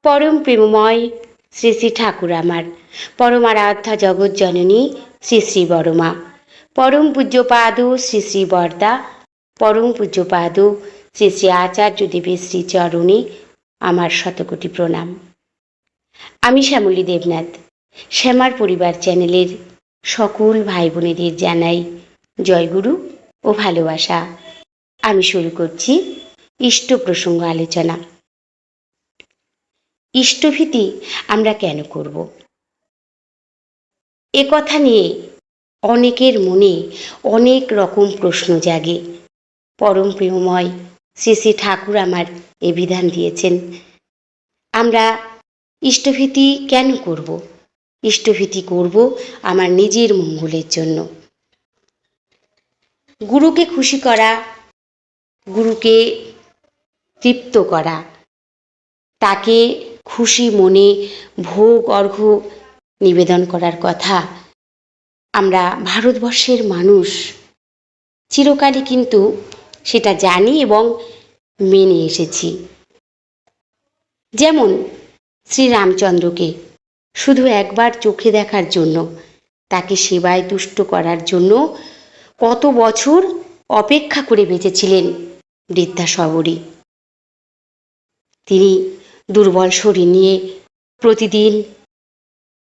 পরম প্রেমময় শ্রী শ্রী ঠাকুর আমার, পরম আরাধ্যা জগৎ জননী শ্রী শ্রী বড়মা, পরম পূজ্যপাদ শ্রী শ্রী বরদা, পরম পূজ্যপাদ শ্রী শ্রী আচার্য দেবের শ্রী চরণে আমার শতকোটি প্রণাম। আমি শ্যামলী দেবনাথ, শ্যামার পরিবার চ্যানেলের সকল ভাই বোনেদের জানাই জয়গুরু ও ভালোবাসা। আমি শুরু করছি ইষ্ট প্রসঙ্গ আলোচনা। ইষ্টভীতি আমরা কেন করব, এ কথা নিয়ে অনেকের মনে অনেক রকম প্রশ্ন জাগে। পরম প্রেমময় শ্রী শ্রী ঠাকুর আমার এ বিধান দিয়েছেন। আমরা ইষ্টভীতি কেন করব? ইষ্টভীতি করব আমার নিজের মঙ্গলের জন্য। গুরুকে খুশি করা, গুরুকে তৃপ্ত করা, তাকে খুশি মনে ভোগ অর্ঘ্য নিবেদন করার কথা আমরা ভারতবর্ষের মানুষ চিরকালই কিন্তু সেটা জানি এবং মেনে এসেছি। যেমন শ্রীরামচন্দ্রকে শুধু একবার চোখে দেখার জন্য, তাকে সেবায় তুষ্ট করার জন্য কত বছর অপেক্ষা করে বেঁচেছিলেন বৃদ্ধা শবরী। তিনি দুর্বল শরীর নিয়ে প্রতিদিন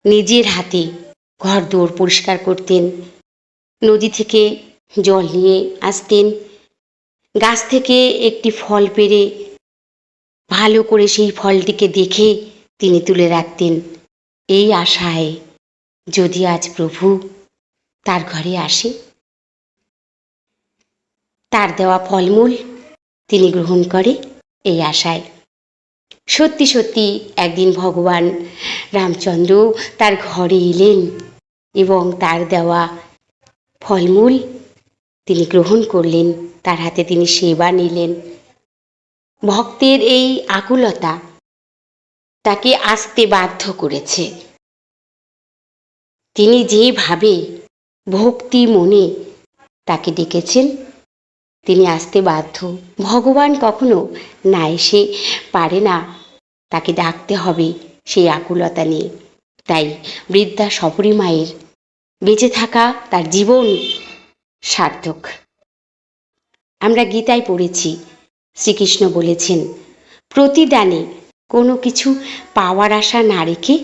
নিজের হাতে ঘর দুয়ার পরিষ্কার করতেন, নদী থেকে জল নিয়ে আসতেন, গাছ থেকে একটি ফল পেড়ে ভালো করে সেই ফলটিকে দেখে তিনি তুলে রাখতেন, এই আশায় যদি আজ প্রভু তার ঘরে আসে, তার দেওয়া ফলমূল তিনি গ্রহণ করে এই আশায়। সত্যি সত্যি একদিন ভগবান রামচন্দ্র তার ঘরে এলেন এবং তার দেওয়া ফলমূল তিনি গ্রহণ করলেন, তার হাতে তিনি সেবা নিলেন। ভক্তের এই আকুলতা তাকে আসতে বাধ্য করেছে। তিনি যেভাবে ভক্তি মনে তাকে ডেকেছেন, তিনি আসতে বাধ্য। ভগবান কখনো না এসে পারে না, তাকে ডাকতে হবে সেই আকুলতা নিয়ে। তাই বৃদ্ধা শবরী মায়ের বেঁচে থাকা তার জীবন সার্থক। আমরা গীতায় পড়েছি, শ্রীকৃষ্ণ বলেছেন, প্রতিদানে কোনো কিছু পাওয়ার আশা না রেখে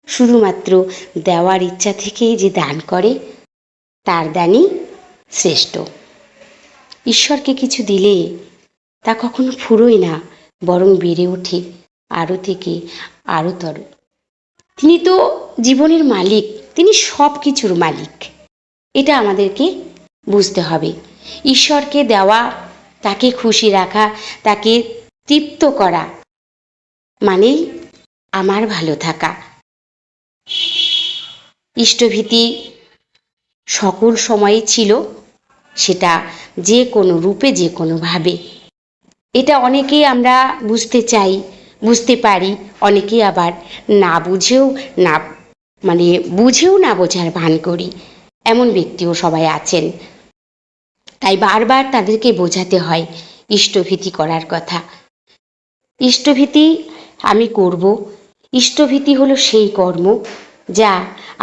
শুধুমাত্র দেওয়ার ইচ্ছা থেকেই যে দান করে তার দানই শ্রেষ্ঠ। ঈশ্বরকে কিছু দিলে তা কখনো ফুরোয় না, বরং বেড়ে ওঠে আরও থেকে আরও তর। তিনি তো জীবনের মালিক, তিনি সব কিছুর মালিক। এটা আমাদেরকে বুঝতে হবে। ঈশ্বরকে দেওয়া, তাকে খুশি রাখা, তাকে তৃপ্ত করা মানেই আমার ভালো থাকা। ইষ্টভীতি সকল সময়ই ছিল, সেটা যে কোনো রূপে যে কোনোভাবে। এটা অনেকেই আমরা বুঝতে চাই, বুঝতে পারি, অনেকেই আবার না বুঝেও না বুঝেও না বোঝার ভান করি, এমন ব্যক্তিও সবাই আছেন। তাই বারবার তাদেরকে বোঝাতে হয় ইষ্টভীতি করার কথা। ইষ্টভীতি আমি করব। ইষ্টভীতি হলো সেই কর্ম যা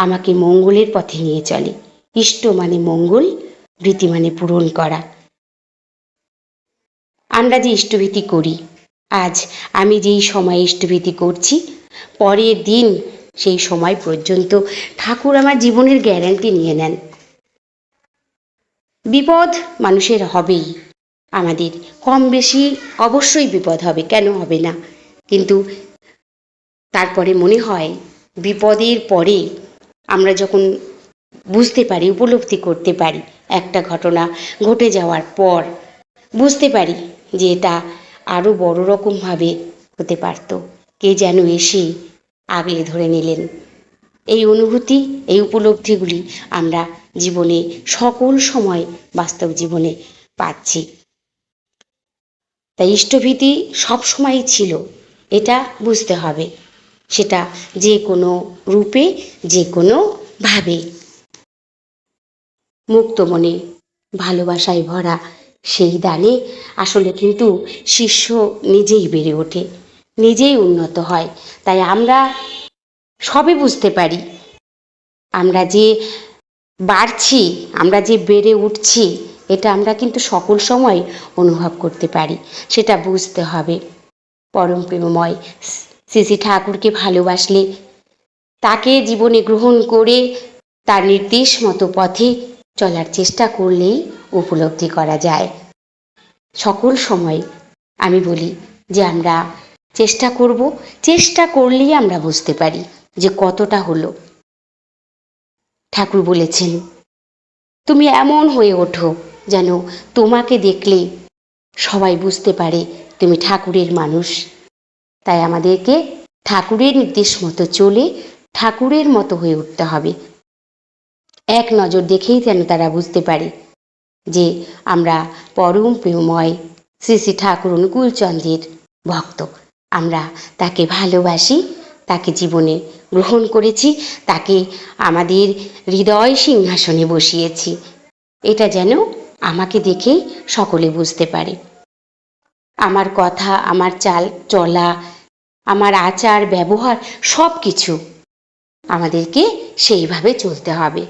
আমাকে মঙ্গলের পথে নিয়ে চলে। ইষ্ট মানে মঙ্গল, ভীতি মানে পূরণ করা। আমরা যে ইষ্টভীতি করি, আজ আমি যেই সময় ইষ্টভীতি করছি, পরের দিন সেই সময় পর্যন্ত ঠাকুর আমার জীবনের গ্যারান্টি নিয়ে নেন। বিপদ মানুষের হবেই, আমাদের কম বেশি অবশ্যই বিপদ হবে, কেন হবে না? কিন্তু তারপরে মনে হয় বিপদের পরে আমরা যখন বুঝতে পারি, উপলব্ধি করতে পারি, একটা ঘটনা ঘটে যাওয়ার পর বুঝতে পারি যে এটা আরও বড় রকমভাবে হতে পারত, কে যেন এসে আগলে ধরে নিলেন। এই অনুভূতি, এই উপলব্ধিগুলি আমরা জীবনে সকল সময় বাস্তব জীবনে পাচ্ছি। তাই ইষ্টভীতি সবসময়ই ছিল, এটা বুঝতে হবে। সেটা যে কোনো রূপে, যে কোনো ভাবে। মুক্ত মনে ভালোবাসায় ভরা সেই দানে আসলে কিন্তু শিষ্য নিজেই বেড়ে ওঠে। নিজেই উন্নত হয়। তাই আমরা সবই বুঝতে পারি, আমরা যে বাড়ছি, আমরা যে বেড়ে উঠছি, এটা আমরা কিন্তু সকল সময় অনুভব করতে পারি। সেটা বুঝতে হবে। পরম প্রেমময় শ্রী শ্রী ঠাকুরকে ভালোবাসলে, তাকে জীবনে গ্রহণ করে তার নির্দেশ মতো পথে চলার চেষ্টা করলেই উপলব্ধি করা যায়। সকল সময় আমি বলি যে আমরা চেষ্টা করব, চেষ্টা করলেই আমরা বুঝতে পারি যে কতটা হলো। ঠাকুর বলেছেন, তুমি এমন হয়ে ওঠো যেন তোমাকে দেখলে সবাই বুঝতে পারে তুমি ঠাকুরের মানুষ। তাই আমাদেরকে ঠাকুরের নির্দেশ মতো চলে ঠাকুরের মতো হয়ে উঠতে হবে। এক নজর দেখেই যেন তারা বুঝতে পারে যে আমরা পরম প্রেমময় শ্রী শ্রী ঠাকুর অনুকূলচন্দ্রের ভক্ত। আমরা তাকে ভালোবাসি, তাকে জীবনে গ্রহণ করেছি, তাকে আমাদের হৃদয় সিংহাসনে বসিয়েছি। এটা যেন আমাকে দেখেই সকলে বুঝতে পারে। আমার কথা, আমার চাল চলা, আমার আচার ব্যবহার সব কিছু আমাদেরকে সেইভাবে চলতে হবে,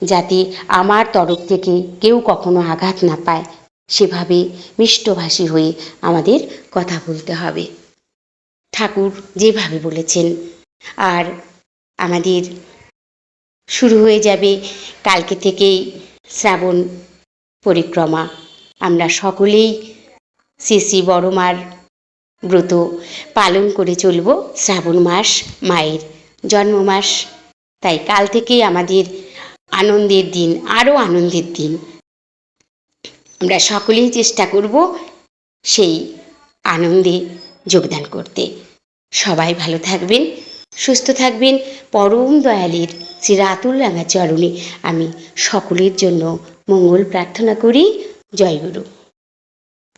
যাতে আমার তরফ থেকে কেউ কখনো আঘাত না পায়। সেভাবে মিষ্টভাষী হয়ে আমাদের কথা বলতে হবে, ঠাকুর যেভাবে বলেছেন। আর আমাদের শুরু হয়ে যাবে কালকে থেকেই শ্রাবণ পরিক্রমা। আমরা সকলেই শ্রী শ্রী বড় মার ব্রত পালন করে চলব। শ্রাবণ মাস মায়ের জন্ম মাস, তাই কাল থেকেই আমাদের আনন্দের দিন, আরও আনন্দের দিন। আমরা সকলেই চেষ্টা করব সেই আনন্দে যোগদান করতে। সবাই ভালো থাকবেন, সুস্থ থাকবেন। পরম দয়ালের শ্রী রাতুল রাঙা চরণে আমি সকলের জন্য মঙ্গল প্রার্থনা করি। জয় গুরু।